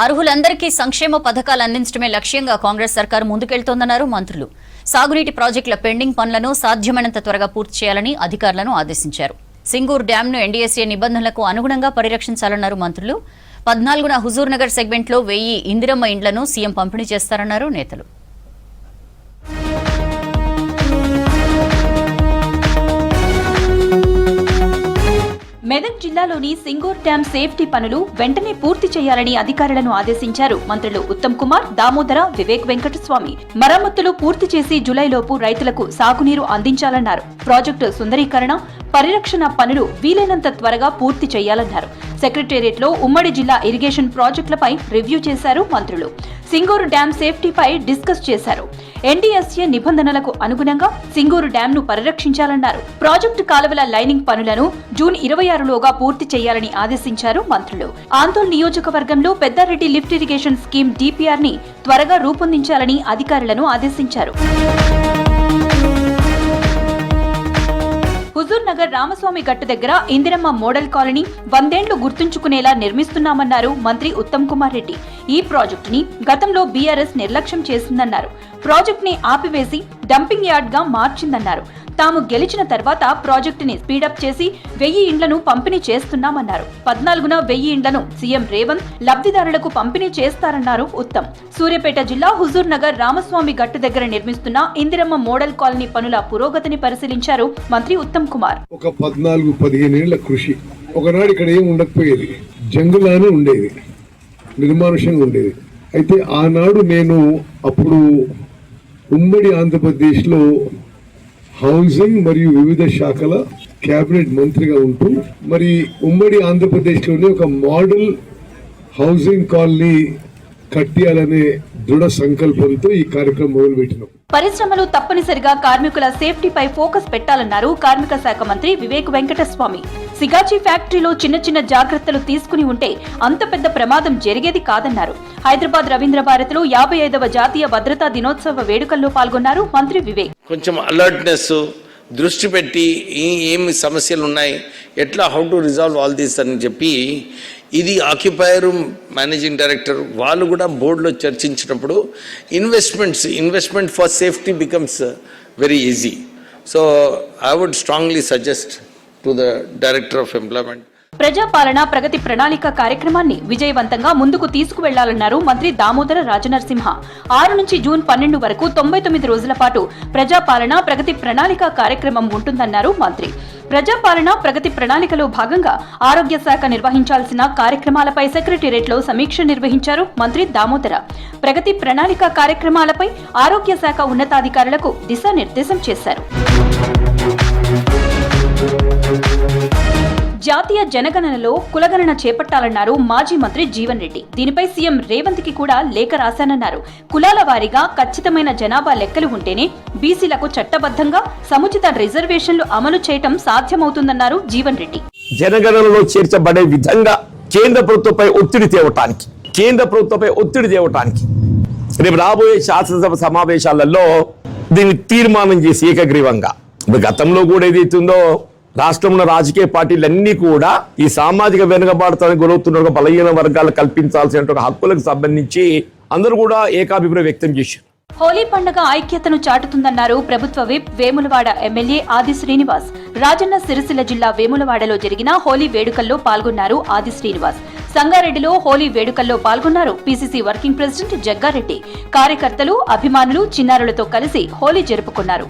అర్హులందరికీ సంక్షేమ పథకాలు అందించడమే లక్ష్యంగా కాంగ్రెస్ సర్కారు ముందుకెళ్తోందన్నారు మంత్రులు. సాగునీటి ప్రాజెక్టుల పెండింగ్ పనులను సాధ్యమైనంత త్వరగా పూర్తి చేయాలని అధికారులను ఆదేశించారు. సింగూరు డ్యాంను ఎన్డీఎస్ఏ నిబంధనలకు అనుగుణంగా పరిరక్షించాలన్నారు మంత్రులు. 14న హుజూర్ నగర్ సెగ్మెంట్లో 1000 ఇందిరమ్మ ఇండ్లను సీఎం పంపిణీ చేస్తారన్నారు నేతలు. మెదక్ జిల్లాలోని సింగూర్ డ్యాం సేఫ్టీ పనులు వెంటనే పూర్తి చేయాలని అధికారులను ఆదేశించారు మంత్రులు ఉత్తమ్ కుమార్, దామోదర, వివేక్ వెంకటస్వామి. మరమ్మతులు పూర్తి చేసి జూలైలోపు రైతులకు సాగునీరు అందించాలన్నారు. ప్రాజెక్టు సుందరీకరణ, పరిరక్షణ పనులు వీలైనంత త్వరగా పూర్తి చేయాలన్నారు. సెక్రటేరియట్లో ఉమ్మడి జిల్లా ఇరిగేషన్ ప్రాజెక్టులపై రివ్యూ చేశారు మంత్రులు. సింగూరు డ్యాం సేఫ్టీపై డిస్కస్ చేశారు. ఎన్డీఎస్ఏ నిబంధనలకు అనుగుణంగా సింగూరు డ్యాంను పరిరక్షించాలన్నారు. ప్రాజెక్టు కాలువల లైనింగ్ పనులను జూన్ 26లోగా పూర్తి చేయాలని ఆదేశించారు మంత్రులు. ఆందోళన నియోజకవర్గంలో Peddareddy lift irrigation scheme DPR ని త్వరగా రూపొందించాలని అధికారులను ఆదేశించారు. హుజూర్ నగర్ రామస్వామి గట్టు దగ్గర ఇందిరమ్మ మోడల్ కాలనీ 100 ఏళ్లు గుర్తుంచుకునేలా నిర్మిస్తున్నామన్నారు మంత్రి ఉత్తమ్ కుమార్ రెడ్డి. ఈ ప్రాజెక్టుని గతంలో బీఆర్ఎస్ నిర్లక్ష్యం చేసిందన్నారు. ప్రాజెక్టుని ఆపివేసి డంపింగ్ యార్డ్ గా మార్చిందన్నారు. తాము గెలిచిన తర్వాత ప్రాజెక్టుని స్పీడప్ చేసి 1000 ఇండ్లను పంపిణీ చేస్తున్నామన్నారు. 14న 1000 ఇండ్లను సీఎం రేవంత్ లబ్ధిదారులకు పంపిణీ చేస్తారన్నారు ఉత్తమ్. సూర్యాపేట జిల్లా హుజూర్ నగర్ రామస్వామి గట్టు దగ్గర నిర్మిస్తున్న ఇందిరమ్మ మోడల్ కాలనీ పనుల పురోగతిని పరిశీలించారు మంత్రి ఉత్తమ్ కుమార్. ఒక 14-15 ఏళ్ల కృషి. ఒకనాడు ఇక్కడ ఏం ఉండకపోయేది, జంగులానే ఉండేది, నిర్మానుషంగా ఉండేది. అయితే ఆనాడు నేను అప్పుడు ఉమ్మడి ఆంధ్రప్రదేశ్లో హౌసింగ్ మరియు వివిధ శాఖల కేబినెట్ మంత్రిగా ఉంటూ మరి ఉమ్మడి ఆంధ్రప్రదేశ్లోనే ఒక మోడల్ హౌసింగ్ కాలనీ కట్టియాలనే దృఢ సంకల్పంతో ఈ కార్యక్రమం మొదలుపెట్టినాం. పరిశ్రమలు తప్పనిసరిగా కార్మికుల సేఫ్టీపై ఫోకస్ పెట్టాలన్నారు కార్మిక శాఖ మంత్రి వివేక్ వెంకటస్వామి. సిగాచి ఫ్యాక్టరీలో చిన్న జాగ్రత్తలు తీసుకుని ఉంటే అంత పెద్ద ప్రమాదం జరిగేది కాదన్నారు. హైదరాబాద్ రవీంద్ర భారతిలో 55వ జాతీయ భద్రతా దినోత్సవ వేడుకల్లో పాల్గొన్నారు మంత్రి వివేక్. కొంచెం అలర్ట్నెస్ దృష్టి పెట్టి ఏమి సమస్యలు ఉన్నాయి, ఎట్లా how to resolve all these అని చెప్పి ఇది ఆక్యుపైర్ మేనేజింగ్ డైరెక్టర్ వాళ్ళు కూడా బోర్డులో చర్చించినప్పుడు investment for safety becomes very easy. So I would strongly suggest to the director of employment. ప్రజాపాలన ప్రగతి ప్రణాళిక కార్యక్రమాన్ని విజయవంతంగా ముందుకు తీసుకువెళ్లాలన్నారు మంత్రి దామోదర రాజనరసింహ. 6 నుంచి జూన్ 12 వరకు 99 రోజుల పాటు ప్రజాపాలన ప్రగతి ప్రణాళిక కార్యక్రమం ఉంటుందన్నారు మంత్రి. ప్రజాపాలన ప్రగతి ప్రణాళికలో భాగంగా ఆరోగ్య శాఖ నిర్వహించాల్సిన కార్యక్రమాలపై సెక్రటేరియట్లో సమీక్ష నిర్వహించారు మంత్రి దామోదర. ప్రగతి ప్రణాళిక కార్యక్రమాలపై ఆరోగ్య శాఖ ఉన్నతాధికారులకు దిశానిర్దేశం చేశారు. జాతీయ జనగణనలో కులగణన చేపట్టాలన్నారు మాజీ మంత్రి జీవన్ రెడ్డి. దీనిపై సీఎం రేవంత్ కి కూడా లేఖ రాశానన్నారు. కులాల వారీగా ఖచ్చితమైన జనాభా లెక్కలు ఉంటేనే బీసీలకు చట్టబద్ధంగా సముచిత రిజర్వేషన్లు అమలు చేయటం సాధ్యమవుతుందన్నారు జీవన్ రెడ్డి. జనగణనలో చేర్చబడే విధంగా కేంద్ర ప్రభుత్వంపై ఒత్తిడి తేవటానికి రేపు రాబోయే శాసనసభ సమావేశాలలో దీన్ని తీర్మానం చేసి ఏకగ్రీవంగా, గతంలో కూడా ఏదైతుందో రాష్ట్రంలో రాజకీయ పార్టీలన్నీ కూడా ఈ సామాజిక వెనుకబాటుతనానికి గురవుతున్న బలహీన వర్గాలు కల్పించాల్సిన హక్కులకు సంబంధించి అందరూ కూడా ఏకాభిప్రాయం వ్యక్తం చేశారు. హోలీ పండుగ ఐక్యతను చాటుతుందన్నారు ప్రభుత్వ విప్ వేములవాడ ఎమ్మెల్యే ఆది శ్రీనివాస్. రాజన్న సిరిసిల్ల జిల్లా వేములవాడలో జరిగిన హోలీ వేడుకల్లో పాల్గొన్నారు ఆది శ్రీనివాస్. సంగారెడ్డిలో హోలీ వేడుకల్లో పాల్గొన్నారు PCC వర్కింగ్ ప్రెసిడెంట్ జగ్గారెడ్డి. కార్యకర్తలు, అభిమానులు, చిన్నారులతో కలిసి హోలీ జరుపుకున్నారు.